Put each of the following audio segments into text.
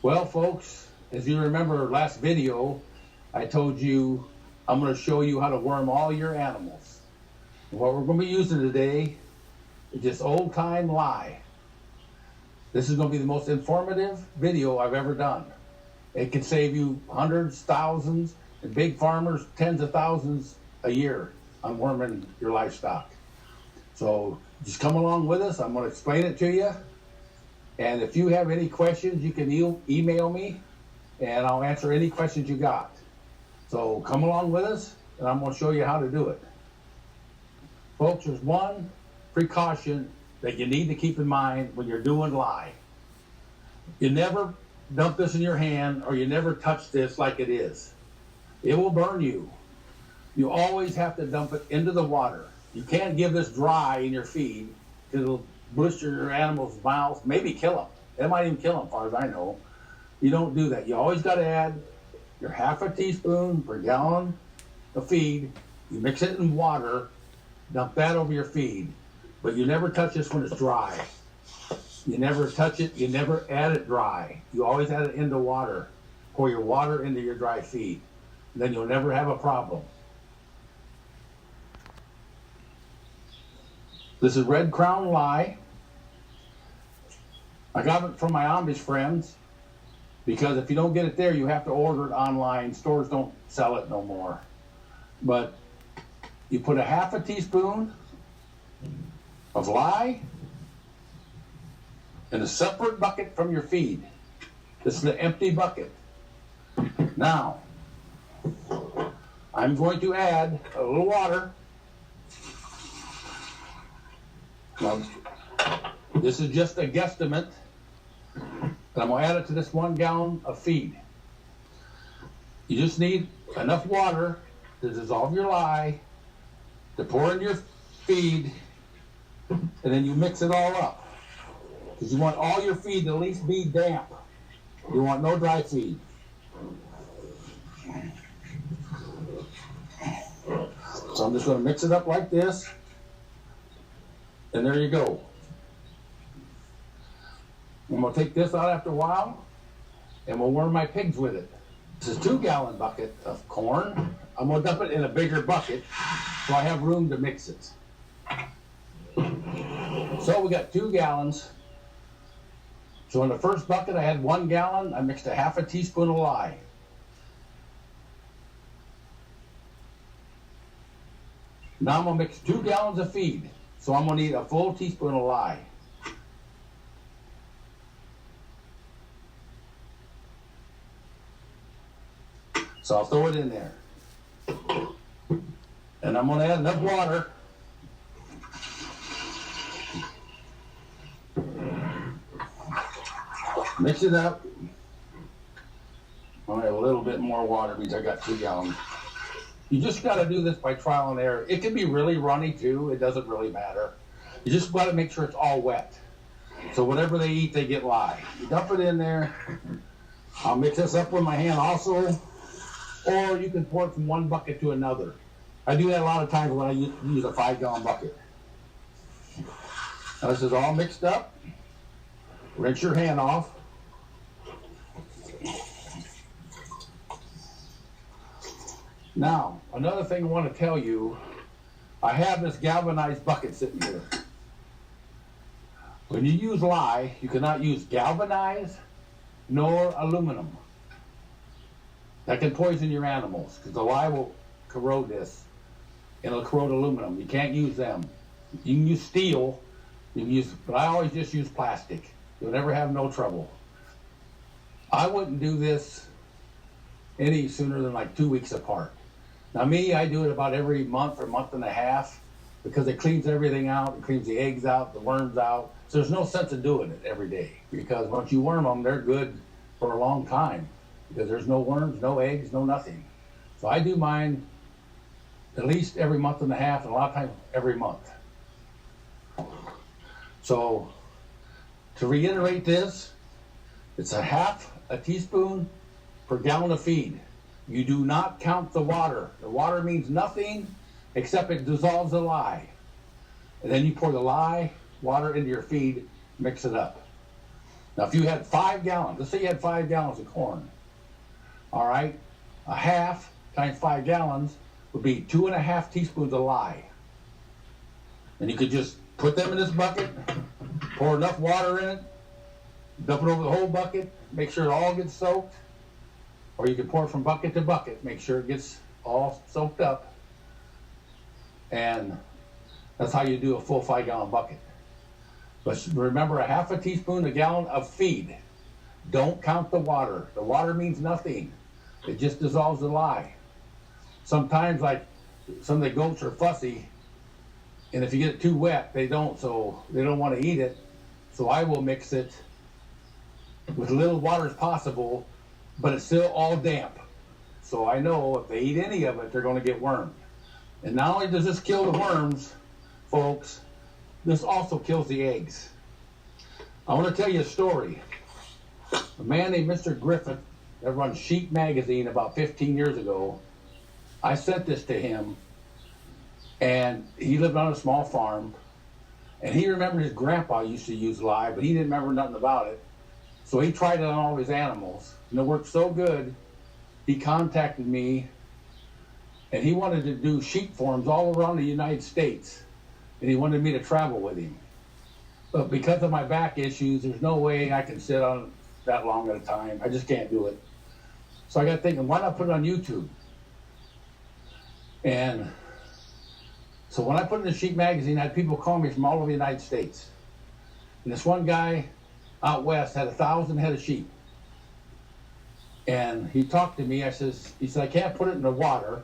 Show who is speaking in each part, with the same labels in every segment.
Speaker 1: Well, folks, as you remember last video, I told you I'm going to show you how to worm all your animals. And what we're going to be using today is this old-time lye. This is going to be the most informative video I've ever done. It can save you hundreds, thousands, and big farmers tens of thousands a year on worming your livestock. So just come along with us. I'm going to explain it to you. And if you have any questions, you can email me, and I'll answer any questions you got. So come along with us, and I'm going to show you how to do it. Folks, there's one precaution that you need to keep in mind when you're doing lye. You never dump this in your hand, or you never touch this like it is. It will burn you. You always have to dump it into the water. You can't give this dry in your feed, because it'll blister your animal's mouth, maybe kill them. It might even kill them, as far as I know. You don't do that. You always got to add your half a teaspoon per gallon of feed. You mix it in water, dump that over your feed. But you never touch this when it's dry. You never touch it, you never add it dry. You always add it into water. Pour your water into your dry feed. Then you'll never have a problem. This is Red Crown Lye. I got it from my Amish friends, because if you don't get it there, you have to order it online. Stores don't sell it no more. But you put a half a teaspoon of lye in a separate bucket from your feed. This is an empty bucket. Now, I'm going to add a little water. Now, this is just a guesstimate, and I'm going to add it to this 1 gallon of feed. You just need enough water to dissolve your lye, to pour in your feed, and then you mix it all up. Because you want all your feed to at least be damp. You want no dry feed. So I'm just going to mix it up like this. And there you go. I'm going to take this out after a while, and we'll worm my pigs with it. This is a 2-gallon bucket of corn. I'm going to dump it in a bigger bucket so I have room to mix it. So we got 2 gallons. So in the first bucket I had 1 gallon. I mixed a half a teaspoon of lye. Now I'm going to mix 2 gallons of feed. So I'm going to need a full teaspoon of lye. So I'll throw it in there. And I'm going to add enough water mix it up. I have a little bit more water because I got 2 gallons. You just got to do this by trial and error. It can be really runny too. It doesn't really matter. You just got to make sure it's all wet. So whatever they eat, they get lye. You dump it in there. I'll mix this up with my hand also. Or you can pour it from one bucket to another. I do that a lot of times when I use a 5-gallon bucket. Now this is all mixed up. Rinse your hand off. Now, another thing I want to tell you, I have this galvanized bucket sitting here. When you use lye, you cannot use galvanized nor aluminum. That can poison your animals, because the lye will corrode this, and it'll corrode aluminum. You can't use them. You can use steel, but I always just use plastic. You'll never have no trouble. I wouldn't do this any sooner than like 2 weeks apart. Now me, I do it about every month or month and a half, because it cleans everything out. It cleans the eggs out, the worms out. So there's no sense in doing it every day, because once you worm them, they're good for a long time, because there's no worms, no eggs, no nothing. So I do mine at least every month and a half, and a lot of times every month. So to reiterate this, it's a half a teaspoon per gallon of feed. You do not count the water. The water means nothing except it dissolves the lye. And then you pour the lye, water into your feed, mix it up. Now, if you had 5 gallons, let's say you had 5 gallons of corn, all right, a half times 5 gallons would be 2.5 teaspoons of lye. And you could just put them in this bucket, pour enough water in it, dump it over the whole bucket, make sure it all gets soaked, or you can pour it from bucket to bucket, make sure it gets all soaked up, and that's how you do a full 5-gallon bucket. But remember, a half a teaspoon, a gallon of feed. Don't count the water. The water means nothing. It just dissolves the lye. Sometimes, like, some of the goats are fussy, and if you get it too wet, they don't want to eat it. So I will mix it with as little water as possible, but it's still all damp. So I know if they eat any of it, they're going to get wormed. And not only does this kill the worms, folks, this also kills the eggs. I want to tell you a story. A man named Mr. Griffith that runs Sheep Magazine about 15 years ago, I sent this to him, and he lived on a small farm, and he remembered his grandpa used to use lye, but he didn't remember nothing about it. So he tried it on all of his animals, and it worked so good, he contacted me, and he wanted to do sheep farms all around the United States, and he wanted me to travel with him. But because of my back issues, there's no way I can sit on it that long at a time. I just can't do it. So I got thinking, why not put it on YouTube? And so when I put it in the Sheep Magazine, I had people call me from all over the United States. And this one guy out west had 1,000 head of sheep. And he talked to me, he said, I can't put it in the water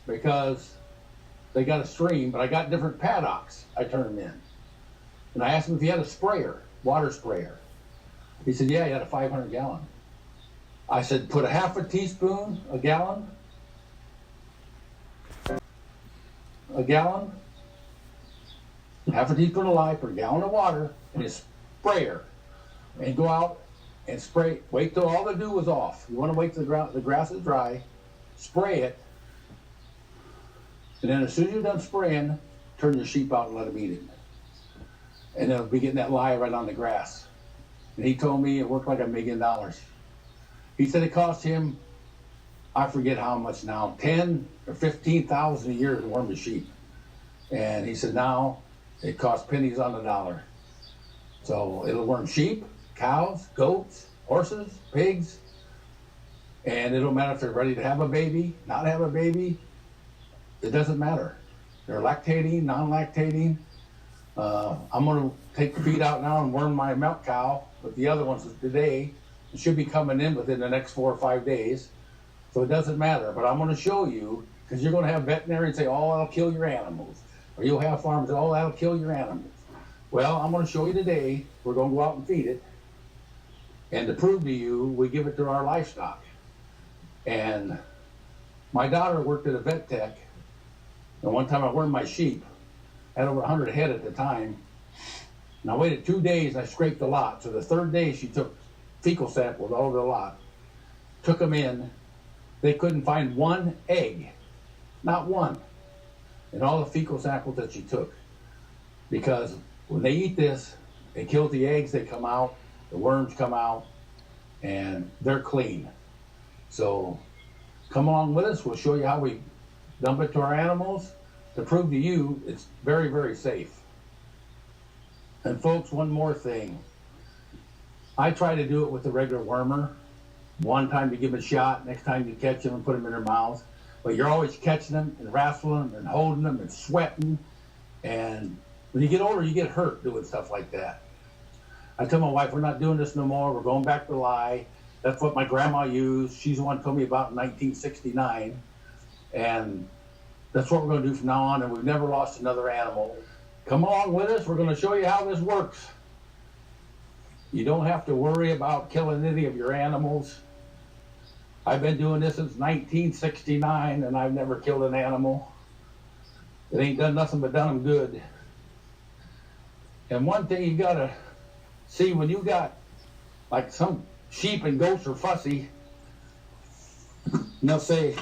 Speaker 1: because they got a stream, but I got different paddocks I turn them in. And I asked him if he had a sprayer, water sprayer. He said, yeah, he had a 500 gallon. I said, put a half a teaspoon, a gallon, half a teaspoon of lye per gallon of water in his sprayer, and go out and spray. Wait till all the dew was off. You want to wait till the grass is dry, spray it, and then as soon as you're done spraying, turn your sheep out and let them eat it. And they'll be getting that lye right on the grass. And he told me it worked like $1 million. He said it cost him, I forget how much now, 10 or 15,000 a year to worm the sheep. And he said now it costs pennies on the dollar. So it'll worm sheep, cows, goats, horses, pigs, and it don't matter if they're ready to have a baby, not have a baby. It doesn't matter. They're lactating, non-lactating. I'm going to take the feed out now and worm my milk cow, but the other ones today. It should be coming in within the next 4 or 5 days. So it doesn't matter, but I'm going to show you, because you're going to have veterinarians say, oh, that'll kill your animals. Or you'll have farmers, oh, that'll kill your animals. Well, I'm going to show you today, we're going to go out and feed it. And to prove to you, we give it to our livestock. And my daughter worked at a vet tech, and one time I wormed my sheep. I had over 100 head at the time. And I waited 2 days and I scraped the lot. So the third day she took fecal samples all over the lot, took them in. They couldn't find one egg, not one, in all the fecal samples that she took. Because when they eat this, they kill the eggs, they come out, the worms come out, and they're clean. So come along with us. We'll show you how we dump it to our animals to prove to you it's very, very safe. And folks, one more thing. I try to do it with the regular wormer. One time to give them a shot, next time you catch them and put them in their mouth. But you're always catching them and wrestling them and holding them and sweating. And when you get older, you get hurt doing stuff like that. I tell my wife, we're not doing this no more. We're going back to lye. That's what my grandma used. She's the one who told me about in 1969. And that's what we're going to do from now on. And we've never lost another animal. Come along with us. We're going to show you how this works. You don't have to worry about killing any of your animals. I've been doing this since 1969, and I've never killed an animal. It ain't done nothing but done them good. And one thing you got to see, when you got, like, some sheep and goats are fussy, and they'll say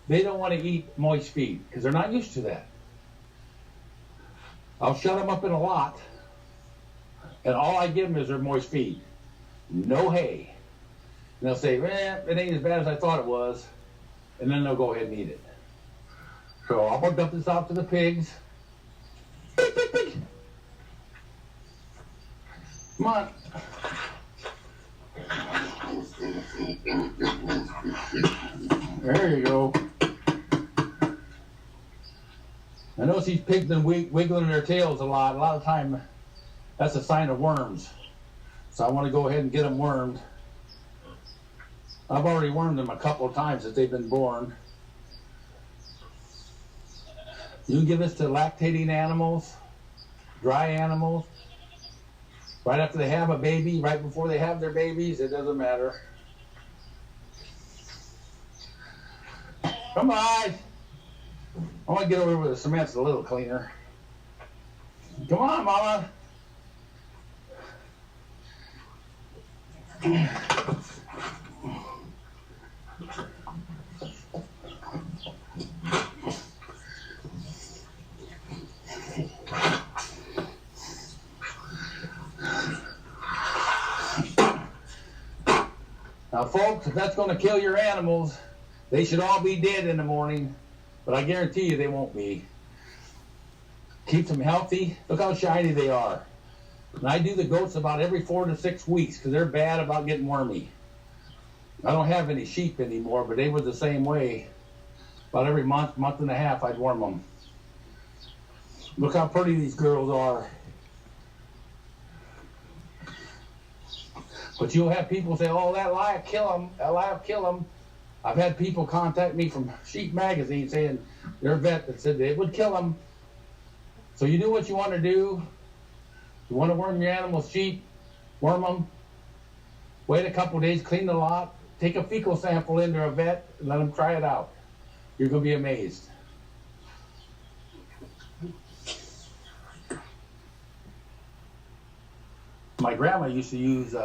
Speaker 1: they don't want to eat moist feed because they're not used to that. I'll shut them up in a lot, and all I give them is their moist feed. no hay. And they'll say, it ain't as bad as I thought it was. And then they'll go ahead and eat it. So I'm going to dump this out to the pigs. Pig, pig, pig. Come on. There you go. I notice these pigs been wiggling their tails a lot. A lot of time, that's a sign of worms. So I want to go ahead and get them wormed. I've already wormed them a couple of times since they've been born. You can give this to lactating animals, dry animals, right after they have a baby, right before they have their babies, it doesn't matter. Come on! I want to get over where the cement's a little cleaner. Come on, Mama! Now, folks, if that's going to kill your animals, they should all be dead in the morning, but I guarantee you they won't be. Keeps them healthy. Look how shiny they are. And I do the goats about every 4 to 6 weeks because they're bad about getting wormy. I don't have any sheep anymore, but they were the same way. About every month and a half, I'd worm them. Look how pretty these girls are. But you'll have people say, oh, that lie will kill them. That lie will kill them. I've had people contact me from Sheep Magazine saying they're a vet that said they would kill them. So you do what you want to do. You want to worm your animals, sheep, worm them. Wait a couple of days, clean the lot, take a fecal sample into a vet, and let them try it out. You're going to be amazed. My grandma used to use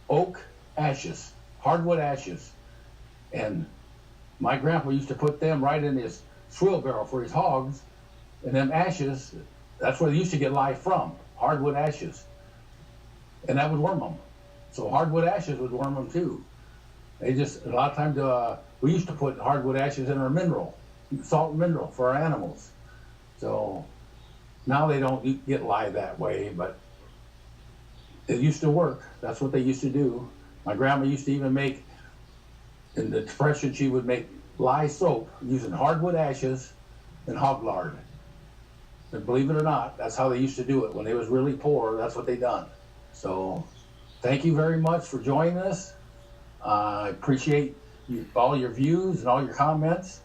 Speaker 1: oak ashes, hardwood ashes, and my grandpa used to put them right in his swill barrel for his hogs, and them ashes, that's where they used to get lye from, hardwood ashes, and that would worm them. So hardwood ashes would worm them too. They just, a lot of times, we used to put hardwood ashes in our mineral, salt and mineral for our animals. So now they don't get lye that way, but it used to work. That's what they used to do. My grandma used to even make, in the Depression, she would make lye soap using hardwood ashes and hog lard. And believe it or not, that's how they used to do it. When they was really poor, that's what they done. So thank you very much for joining us. I appreciate all your views and all your comments.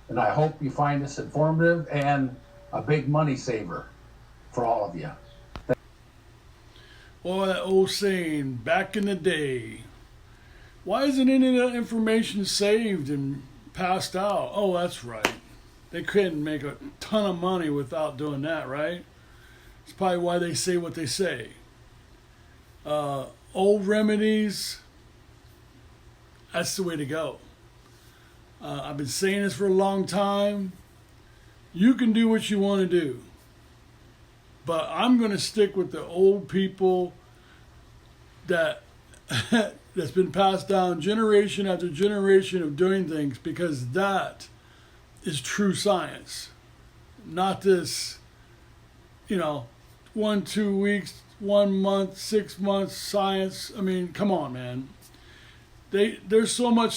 Speaker 1: And I hope you find this informative and a big money saver for all of you.
Speaker 2: Well, that old saying, back in the day, why isn't any of that information saved and passed out? Oh, that's right. They couldn't make a ton of money without doing that, right? It's probably why they say what they say. Old remedies, that's the way to go. I've been saying this for a long time. You can do what you want to do. But I'm going to stick with the old people that's been passed down generation after generation of doing things, because that is true science. Not this, 1, 2 weeks, 1 month, 6 months science. I mean, come on, man. There's so much